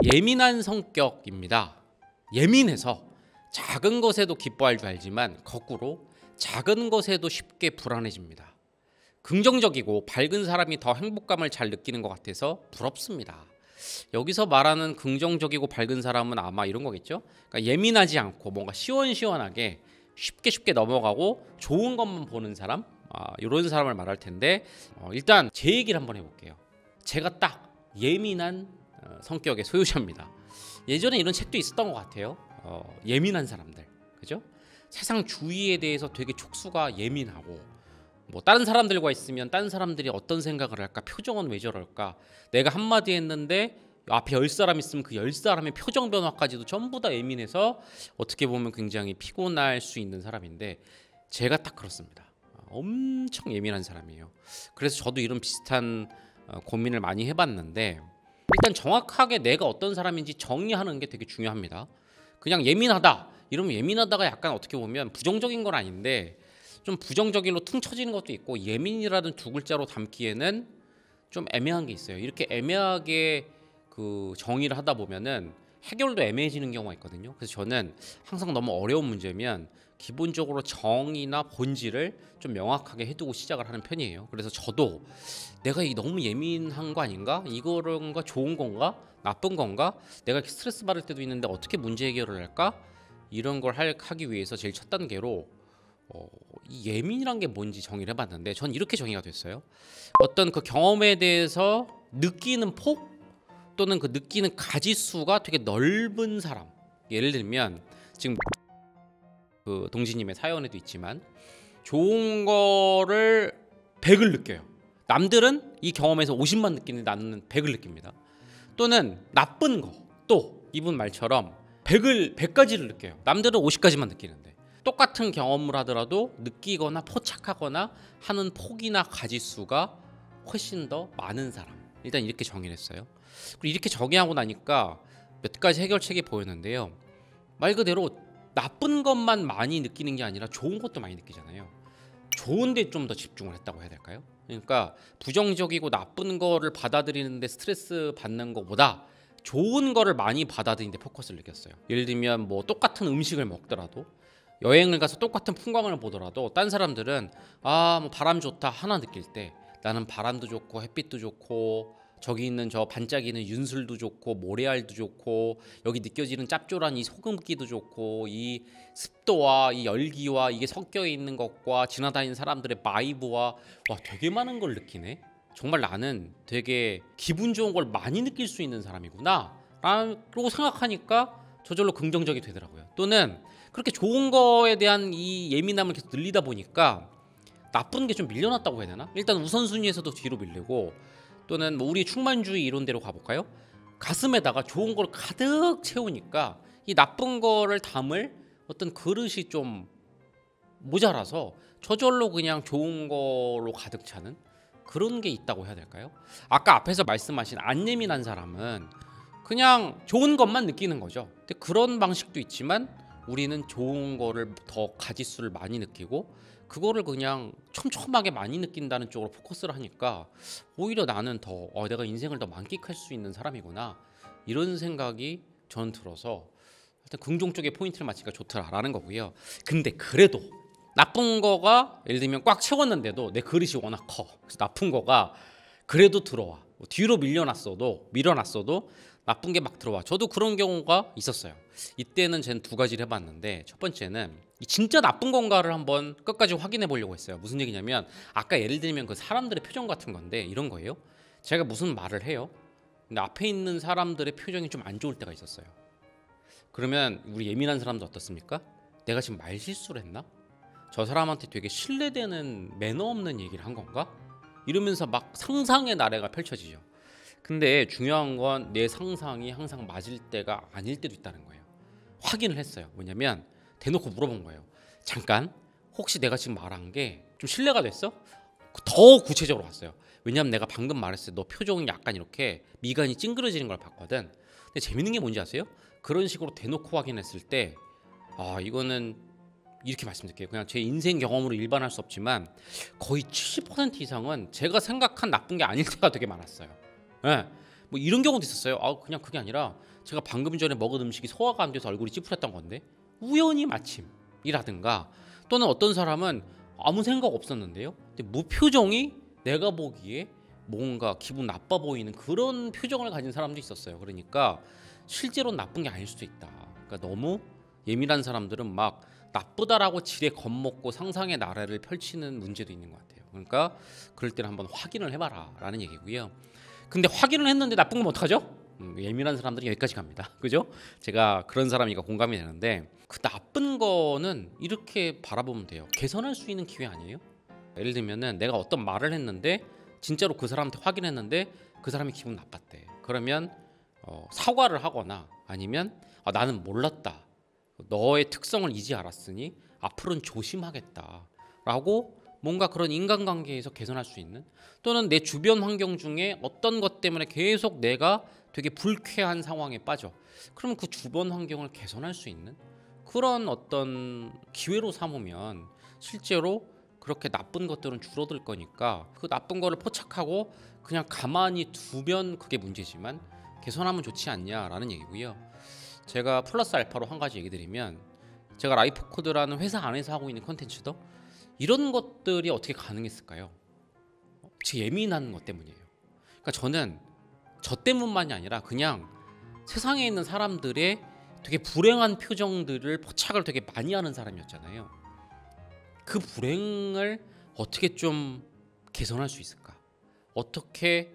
예민한 성격입니다. 예민해서 작은 것에도 기뻐할 줄 알지만 거꾸로 작은 것에도 쉽게 불안해집니다. 긍정적이고 밝은 사람이 더 행복감을 잘 느끼는 것 같아서 부럽습니다. 여기서 말하는 긍정적이고 밝은 사람은 아마 이런 거겠죠. 그러니까 예민하지 않고 뭔가 시원시원하게 쉽게 넘어가고 좋은 것만 보는 사람, 이런 사람을 말할 텐데, 일단 제 얘기를 한번 해볼게요. 제가 딱 예민한 성격의 소유자입니다. 예전에 이런 책도 있었던 것 같아요. 예민한 사람들, 그죠? 세상 주위에 대해서 되게 촉수가 예민하고, 뭐 다른 사람들과 있으면 다른 사람들이 어떤 생각을 할까, 표정은 왜 저럴까, 내가 한마디 했는데 앞에 10사람 있으면 그 10사람의 표정 변화까지도 전부 다 예민해서 어떻게 보면 굉장히 피곤할 수 있는 사람인데, 제가 딱 그렇습니다. 엄청 예민한 사람이에요. 그래서 저도 이런 비슷한 고민을 많이 해봤는데, 일단 정확하게 내가 어떤 사람인지 정의하는 게 되게 중요합니다. 그냥 예민하다 이러면 예민하다가 약간 어떻게 보면 부정적인 건 아닌데 좀 부정적일로 퉁 쳐지는 것도 있고, 예민이라는 두 글자로 담기에는 좀 애매한 게 있어요. 이렇게 애매하게 그 정의를 하다 보면은 해결도 애매해지는 경우가 있거든요. 그래서 저는 항상 너무 어려운 문제면 기본적으로 정의나 본질을 좀 명확하게 해두고 시작을 하는 편이에요. 그래서 저도 내가 너무 예민한 거 아닌가? 이거가 좋은 건가? 나쁜 건가? 내가 스트레스 받을 때도 있는데 어떻게 문제 해결을 할까? 이런 걸 하기 위해서 제일 첫 단계로 이 예민이란 게 뭔지 정의를 해봤는데, 전 이렇게 정의가 됐어요. 어떤 그 경험에 대해서 느끼는 폭 또는 그 느끼는 가지수가 되게 넓은 사람. 예를 들면 지금 그 동지님의 사연에도 있지만 좋은 거를 100을 느껴요. 남들은 이 경험에서 50만 느끼는데 나는 100을 느낍니다. 또는 나쁜 거, 또 이분 말처럼 100가지를 느껴요. 남들은 50가지만 느끼는데, 똑같은 경험을 하더라도 느끼거나 포착하거나 하는 폭이나 가지수가 훨씬 더 많은 사람. 일단 이렇게 정의를 했어요. 그리고 이렇게 정의하고 나니까 몇 가지 해결책이 보였는데요. 말 그대로 나쁜 것만 많이 느끼는 게 아니라 좋은 것도 많이 느끼잖아요. 좋은 데 좀 더 집중을 했다고 해야 될까요? 그러니까 부정적이고 나쁜 거를 받아들이는데 스트레스 받는 것보다 좋은 거를 많이 받아들이는데 포커스를 느꼈어요. 예를 들면 뭐 똑같은 음식을 먹더라도, 여행을 가서 똑같은 풍광을 보더라도 딴 사람들은 뭐 바람 좋다 하나 느낄 때, 나는 바람도 좋고 햇빛도 좋고 저기 있는 저 반짝이는 윤술도 좋고 모래알도 좋고 여기 느껴지는 짭조란 이 소금기도 좋고 이 습도와 이 열기와 이게 섞여 있는 것과 지나다니는 사람들의 바이브와 되게 많은 걸 느끼네. 정말 나는 되게 기분 좋은 걸 많이 느낄 수 있는 사람이구나 라고 생각하니까 저절로 긍정적이 되더라고요. 또는 그렇게 좋은 거에 대한 이 예민함을 계속 늘리다 보니까 나쁜 게 좀 밀려났다고 해야 되나? 일단 우선순위에서도 뒤로 밀리고, 또는 뭐 우리 충만주의 이런 데로 가볼까요? 가슴에다가 좋은 걸 가득 채우니까 이 나쁜 거를 담을 어떤 그릇이 좀 모자라서 저절로 그냥 좋은 거로 가득 차는 그런 게 있다고 해야 될까요? 아까 앞에서 말씀하신 안 예민한 사람은 그냥 좋은 것만 느끼는 거죠. 근데 그런 방식도 있지만 우리는 좋은 거를 더 가지수를 많이 느끼고 그거를 그냥 촘촘하게 많이 느낀다는 쪽으로 포커스를 하니까 오히려 나는 더 내가 인생을 더 만끽할 수 있는 사람이구나, 이런 생각이 저는 들어서 일단 긍정 쪽에 포인트를 맞추니까 좋더라라는 거고요. 근데 그래도 나쁜 거가 예를 들면 꽉 채웠는데도 내 그릇이 워낙 커. 그래서 나쁜 거가 그래도 들어와. 뒤로 밀려났어도 나쁜 게 막 들어와. 저도 그런 경우가 있었어요. 이때는 전 두 가지를 해봤는데, 첫 번째는 진짜 나쁜 건가를 한번 끝까지 확인해 보려고 했어요. 무슨 얘기냐면 아까 예를 들면 그 사람들의 표정 같은 건데 이런 거예요. 제가 무슨 말을 해요. 근데 앞에 있는 사람들의 표정이 좀 안 좋을 때가 있었어요. 그러면 우리 예민한 사람도 어떻습니까? 내가 지금 말 실수를 했나? 저 사람한테 되게 신뢰되는 매너 없는 얘기를 한 건가? 이러면서 막 상상의 나래가 펼쳐지죠. 근데 중요한 건 내 상상이 항상 맞을 때가 아닐 때도 있다는 거예요. 확인을 했어요. 뭐냐면 대놓고 물어본 거예요. 잠깐, 혹시 내가 지금 말한 게 좀 신뢰가 됐어? 더 구체적으로 왔어요. 왜냐면 내가 방금 말했을 때 너 표정이 약간 이렇게 미간이 찡그러지는 걸 봤거든. 근데 재밌는 게 뭔지 아세요? 그런 식으로 대놓고 확인했을 때 이거는 이렇게 말씀드릴게요. 그냥 제 인생 경험으로 일반할 수 없지만 거의 70% 이상은 제가 생각한 나쁜 게 아닐 때가 되게 많았어요. 네. 뭐 이런 경우도 있었어요. 그냥 그게 아니라 제가 방금 전에 먹은 음식이 소화가 안 돼서 얼굴이 찌푸렸던 건데 우연히 마침이라든가, 또는 어떤 사람은 아무 생각 없었는데요, 근데 무표정이 내가 보기에 뭔가 기분 나빠 보이는 그런 표정을 가진 사람도 있었어요. 그러니까 실제로는 나쁜 게 아닐 수도 있다. 그러니까 너무 예민한 사람들은 막 나쁘다라고 지레 겁먹고 상상의 나래를 펼치는 문제도 있는 것 같아요. 그러니까 그럴 때는 한번 확인을 해봐라 라는 얘기고요. 근데 확인을 했는데 나쁜 건 어떡하죠? 예민한 사람들이 여기까지 갑니다. 그죠? 제가 그런 사람이니까 공감이 되는데, 그 나쁜 거는 이렇게 바라보면 돼요. 개선할 수 있는 기회 아니에요? 예를 들면은 내가 어떤 말을 했는데 진짜로 그 사람한테 확인했는데 그 사람이 기분 나빴대. 그러면 사과를 하거나 아니면 나는 몰랐다, 너의 특성을 이제 알았으니 앞으로는 조심하겠다 라고 뭔가 그런 인간관계에서 개선할 수 있는, 또는 내 주변 환경 중에 어떤 것 때문에 계속 내가 되게 불쾌한 상황에 빠져, 그러면 그 주변 환경을 개선할 수 있는 그런 어떤 기회로 삼으면 실제로 그렇게 나쁜 것들은 줄어들 거니까, 그 나쁜 거를 포착하고 그냥 가만히 두면 그게 문제지만 개선하면 좋지 않냐라는 얘기고요. 제가 플러스 알파로 한 가지 얘기 드리면, 제가 라이프코드라는 회사 안에서 하고 있는 컨텐츠도 이런 것들이 어떻게 가능했을까요? 제 예민한 것 때문이에요. 그러니까 저는 저 때문만이 아니라 그냥 세상에 있는 사람들의 되게 불행한 표정들을 포착을 되게 많이 하는 사람이었잖아요. 그 불행을 어떻게 좀 개선할 수 있을까? 어떻게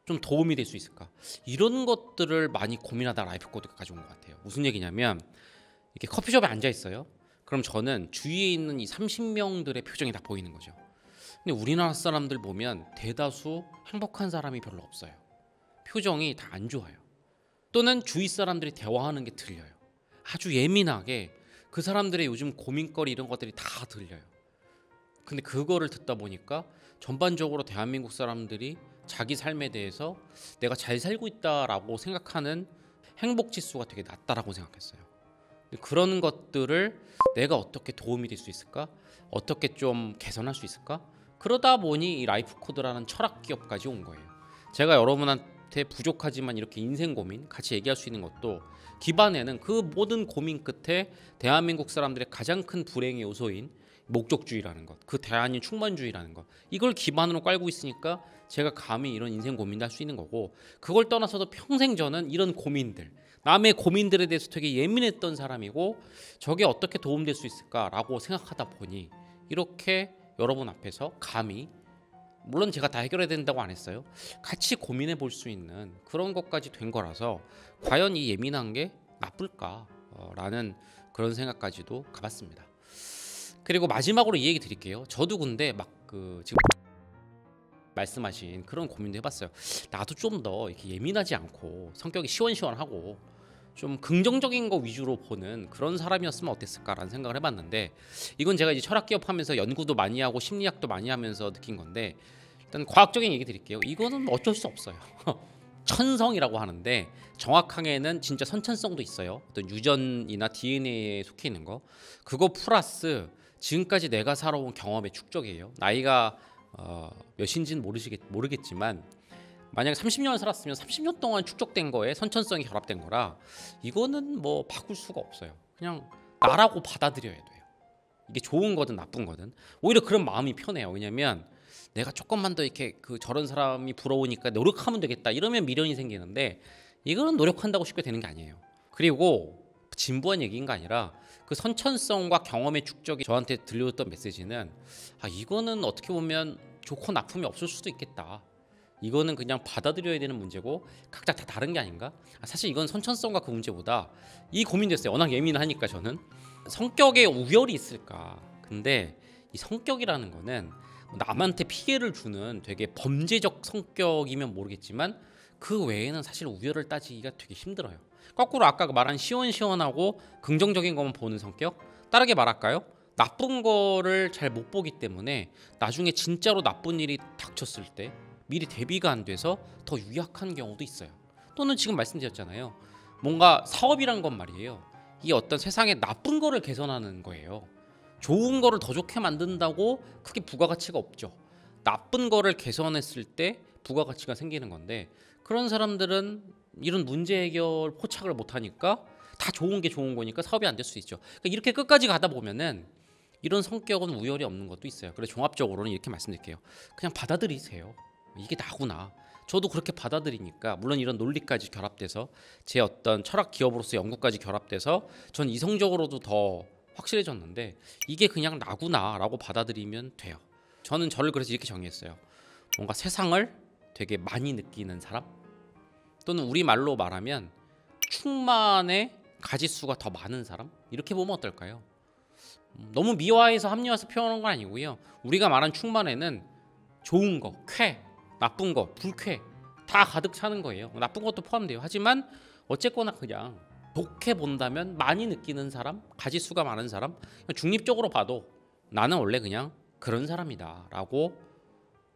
좀 도움이 될 수 있을까? 이런 것들을 많이 고민하다 라이프코드가 가져온 것 같아요. 무슨 얘기냐면, 이렇게 커피숍에 앉아 있어요. 그럼 저는 주위에 있는 이 30명들의 표정이 다 보이는 거죠. 근데 우리나라 사람들 보면 대다수 행복한 사람이 별로 없어요. 표정이 다 안 좋아요. 또는 주위 사람들이 대화하는 게 들려요. 아주 예민하게 그 사람들의 요즘 고민거리 이런 것들이 다 들려요. 근데 그거를 듣다 보니까 전반적으로 대한민국 사람들이 자기 삶에 대해서 내가 잘 살고 있다라고 생각하는 행복 지수가 되게 낮다라고 생각했어요. 그런 것들을 내가 어떻게 도움이 될 수 있을까? 어떻게 좀 개선할 수 있을까? 그러다 보니 이 라이프코드라는 철학 기업까지 온 거예요. 제가 여러분한테 부족하지만 이렇게 인생 고민 같이 얘기할 수 있는 것도, 기반에는 그 모든 고민 끝에 대한민국 사람들의 가장 큰 불행의 요소인 목적주의라는 것, 그 대한민 충만주의라는 것, 이걸 기반으로 깔고 있으니까 제가 감히 이런 인생 고민도 할 수 있는 거고, 그걸 떠나서도 평생 저는 이런 고민들, 남의 고민들에 대해서 되게 예민했던 사람이고, 저게 어떻게 도움될 수 있을까라고 생각하다 보니 이렇게 여러분 앞에서 감히, 물론 제가 다 해결해야 된다고 안 했어요, 같이 고민해 볼 수 있는 그런 것까지 된 거라서 과연 이 예민한 게 나쁠까? 라는 그런 생각까지도 가봤습니다. 그리고 마지막으로 이 얘기 드릴게요. 저도 근데 막 지금 말씀하신 그런 고민도 해봤어요. 나도 좀 더 이렇게 예민하지 않고 성격이 시원시원하고 좀 긍정적인 거 위주로 보는 그런 사람이었으면 어땠을까라는 생각을 해봤는데, 이건 제가 이제 철학 기업하면서 연구도 많이 하고 심리학도 많이 하면서 느낀 건데, 일단 과학적인 얘기 드릴게요. 이거는 어쩔 수 없어요. 천성이라고 하는데 정확하게는 진짜 선천성도 있어요. 어떤 유전이나 DNA에 속해 있는 거, 그거 플러스 지금까지 내가 살아온 경험의 축적이에요. 나이가 몇인지는 모르겠지만 만약에 30년을 살았으면 30년 동안 축적된 거에 선천성이 결합된 거라, 이거는 뭐 바꿀 수가 없어요. 그냥 나라고 받아들여야 돼요. 이게 좋은 거든 나쁜 거든. 오히려 그런 마음이 편해요. 왜냐면 내가 조금만 더 이렇게 저런 사람이 부러우니까 노력하면 되겠다 이러면 미련이 생기는데, 이거는 노력한다고 쉽게 되는 게 아니에요. 그리고 진부한 얘기인가 아니라 그 선천성과 경험의 축적이 저한테 들려줬던 메시지는, 이거는 어떻게 보면 좋고 나쁨이 없을 수도 있겠다. 이거는 그냥 받아들여야 되는 문제고 각자 다 다른 게 아닌가? 사실 이건 선천성과 그 문제보다 이 고민됐어요. 워낙 예민하니까 저는 성격에 우열이 있을까? 근데 이 성격이라는 거는 남한테 피해를 주는 되게 범죄적 성격이면 모르겠지만 그 외에는 사실 우열을 따지기가 되게 힘들어요. 거꾸로 아까 말한 시원시원하고 긍정적인 것만 보는 성격, 다르게 말할까요? 나쁜 거를 잘 못 보기 때문에 나중에 진짜로 나쁜 일이 닥쳤을 때 미리 대비가 안 돼서 더 유약한 경우도 있어요. 또는 지금 말씀드렸잖아요. 뭔가 사업이란 건 말이에요, 이 어떤 세상에 나쁜 거를 개선하는 거예요. 좋은 거를 더 좋게 만든다고 크게 부가가치가 없죠. 나쁜 거를 개선했을 때 부가가치가 생기는 건데, 그런 사람들은 이런 문제 해결 포착을 못하니까 다 좋은 게 좋은 거니까 사업이 안 될 수 있죠. 그러니까 이렇게 끝까지 가다 보면은 이런 성격은 우열이 없는 것도 있어요. 그래서 종합적으로는 이렇게 말씀드릴게요. 그냥 받아들이세요. 이게 나구나. 저도 그렇게 받아들이니까, 물론 이런 논리까지 결합돼서 제 어떤 철학 기업으로서 연구까지 결합돼서 전 이성적으로도 더 확실해졌는데, 이게 그냥 나구나라고 받아들이면 돼요. 저는 저를 그래서 이렇게 정의했어요. 뭔가 세상을 되게 많이 느끼는 사람, 또는 우리말로 말하면 충만의 가지수가 더 많은 사람, 이렇게 보면 어떨까요? 너무 미화해서 합리화해서 표현한 건 아니고요. 우리가 말한 충만에는 좋은 거, 쾌, 나쁜 거, 불쾌 다 가득 차는 거예요. 나쁜 것도 포함돼요. 하지만 어쨌거나 그냥 좋게 본다면 많이 느끼는 사람, 가지수가 많은 사람, 중립적으로 봐도 나는 원래 그냥 그런 사람이다 라고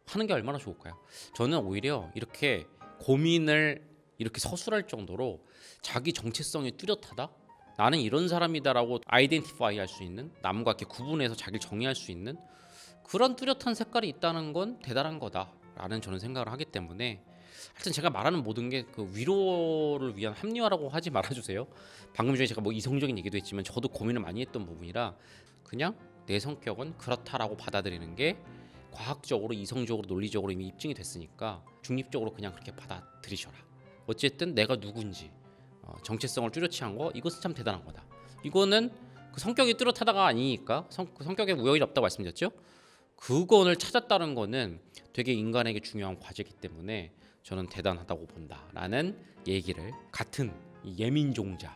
하는 게 얼마나 좋을까요? 저는 오히려 이렇게 고민을 이렇게 서술할 정도로 자기 정체성이 뚜렷하다, 나는 이런 사람이다라고 아이덴티파이 할 수 있는, 남과 이렇게 구분해서 자기를 정의할 수 있는 그런 뚜렷한 색깔이 있다는 건 대단한 거다라는 저는 생각을 하기 때문에, 하여튼 제가 말하는 모든 게 그 위로를 위한 합리화라고 하지 말아주세요. 방금 전에 제가 뭐 이성적인 얘기도 했지만 저도 고민을 많이 했던 부분이라, 그냥 내 성격은 그렇다라고 받아들이는 게 과학적으로, 이성적으로, 논리적으로 이미 입증이 됐으니까 중립적으로 그냥 그렇게 받아들이셔라. 어쨌든 내가 누군지, 정체성을 뚜렷이 한 거, 이것은 참 대단한 거다. 이거는 그 성격이 뚜렷하다가 아니니까, 그 성격에 우열이 없다고 말씀드렸죠. 그거를 찾았다는 거는 되게 인간에게 중요한 과제이기 때문에 저는 대단하다고 본다라는 얘기를 같은 예민종자로서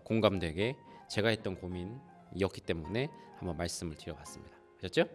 공감되게 제가 했던 고민이었기 때문에 한번 말씀을 드려봤습니다. 아셨죠?